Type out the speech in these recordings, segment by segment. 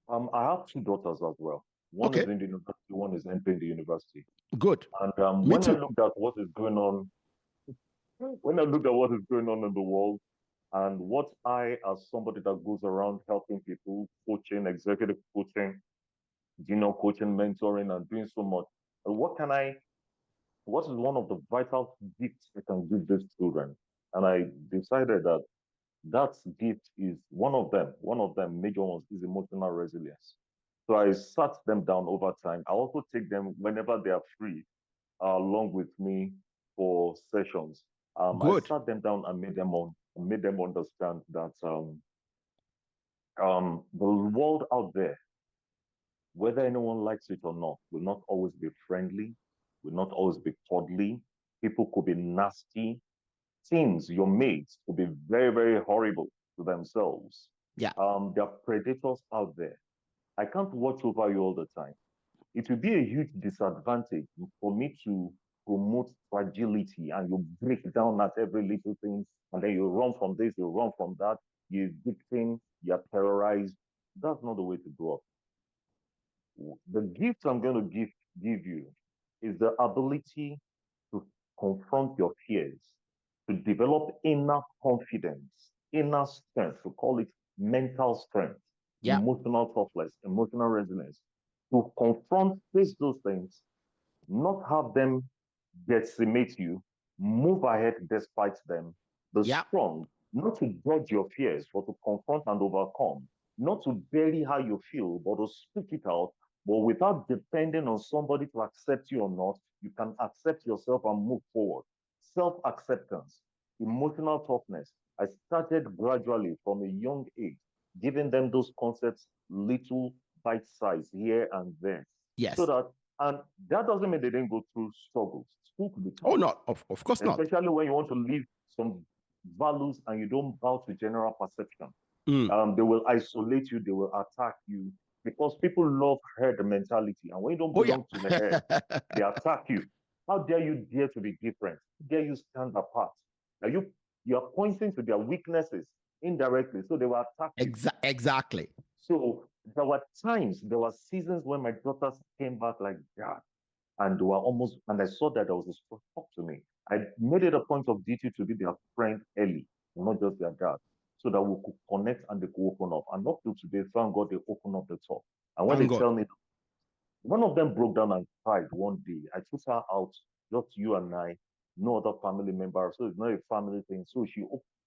I have two daughters as well. One Okay, is in the university, one is entering the university. good. And Me too. when I looked at what is going on in the world, and what I, as somebody that goes around helping people, coaching, executive coaching, coaching, mentoring, and doing so much, what can I what is one of the vital gifts I can give these children? And I decided that that gift is one of them, major ones, is emotional resilience. So I sat them down over time. I also take them whenever they are free, along with me for sessions. I Good. sat them down and made them understand that the world out there, whether anyone likes it or not, will not always be friendly, will not always be cuddly. People could be nasty. Teams, your mates, could be very, very horrible to themselves. Yeah. There are predators out there. I can't watch over you all the time. It will be a huge disadvantage for me to promote fragility and you break down at every little thing and then you run from this, you run from that, you're victim, you're terrorized. That's not the way to grow up. The gift I'm going to give you is the ability to confront your fears, to develop inner confidence, inner strength, to call it mental strength, Yeah. emotional toughness, emotional resilience, to confront, face those things, not have them decimate you, move ahead despite them, the Yeah. strong, not to dodge your fears, but to confront and overcome, not to bury how you feel, but to speak it out, but without depending on somebody to accept you or not, you can accept yourself and move forward. Self acceptance, emotional toughness. I started gradually from a young age, giving them those concepts, little bite size here and there, so Yes. that and that doesn't mean they didn't go through struggles. School could be Oh, tough, no. Of course not. especially when you want to leave some values and you don't bow to general perception. Mm. They will isolate you, they will attack you because people love herd mentality. And when you don't Oh, yeah. belong to the herd, they attack you. How dare you dare to be different? How dare you stand apart? Now you are pointing to their weaknesses indirectly, so they will attack you. Exactly. So there were seasons when my daughters came back like that and they were almost, and I saw that there was a talk to me. I made it a point of duty to be their friend early, not just their dad, so that we could connect and they could open up. And up to today, thank God they open up the talk. And when they Thank God. tell me, one of them broke down and cried one day. I took her out, just you and I, no other family member. So it's not a family thing. So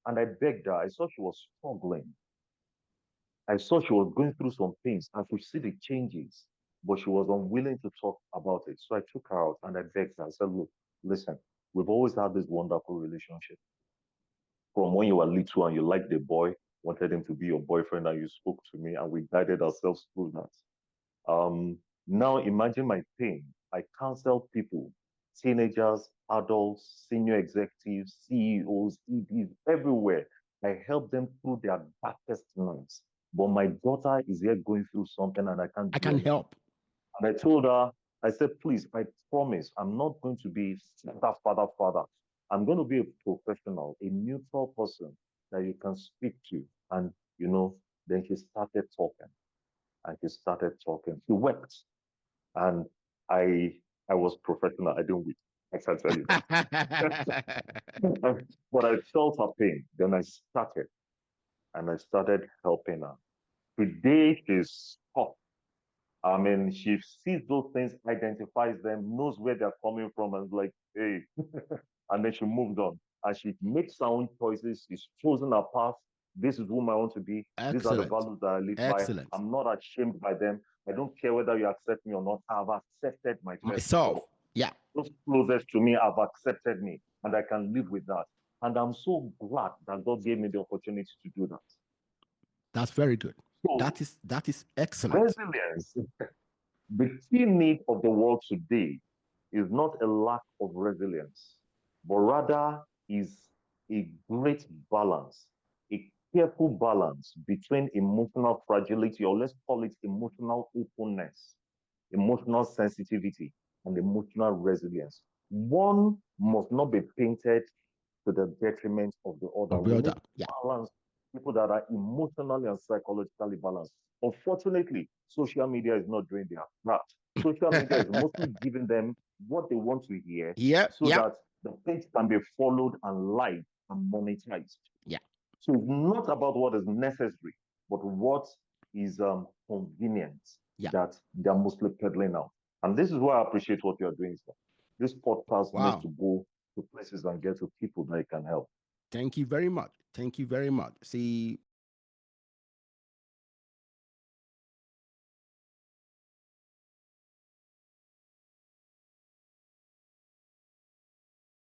and I begged her. I saw she was struggling. I saw she was going through some things. I could see the changes, but she was unwilling to talk about it. So I took her out and I begged her. I said, look, listen, we've always had this wonderful relationship. From when you were little and you liked the boy, wanted him to be your boyfriend, and you spoke to me, and we guided ourselves through that. Now imagine my pain. I counsel people, teenagers, adults, senior executives, CEOs, EDs, everywhere. I help them through their darkest nights. But my daughter is here going through something and I can't I do can anything. help. And I told her, I said, please, I promise I'm not going to be father. I'm going to be a professional, a neutral person that you can speak to. And, then she started talking and she started talking. She wept. And I I was professional. I didn't weep. I can tell you that. But I felt her pain. Then I started helping her. Today she's tough. I mean, she sees those things, identifies them, knows where they're coming from, and is like, hey, and then she moved on. And she makes her own choices. She's chosen her path. This is whom I want to be. These are the Excellent. values that I live by. Excellent. I'm not ashamed by them. I don't care whether you accept me or not. I've accepted myself. Myself. Yeah. Those closest to me have accepted me, and I can live with that. And I'm so glad that God gave me the opportunity to do that. That's very good. So, That is excellent. resilience, the key need of the world today is not a lack of resilience, but rather is a great balance, a careful balance between emotional fragility, or let's call it emotional openness, emotional sensitivity, and emotional resilience. One must not be painted to the detriment of the other. Of We the need other. Yeah. balance, people that are emotionally and psychologically balanced. Unfortunately, social media is not doing their part. Social media is mostly giving them what they want to hear Yeah, so yeah, that the page can be followed and liked and monetized. yeah. So it's not about what is necessary, but what is convenient Yeah. that they're mostly peddling out. And this is why I appreciate what you're doing, sir. This podcast needs Wow. to go to places and get to people that it can help. Thank you very much. Thank you very much. See,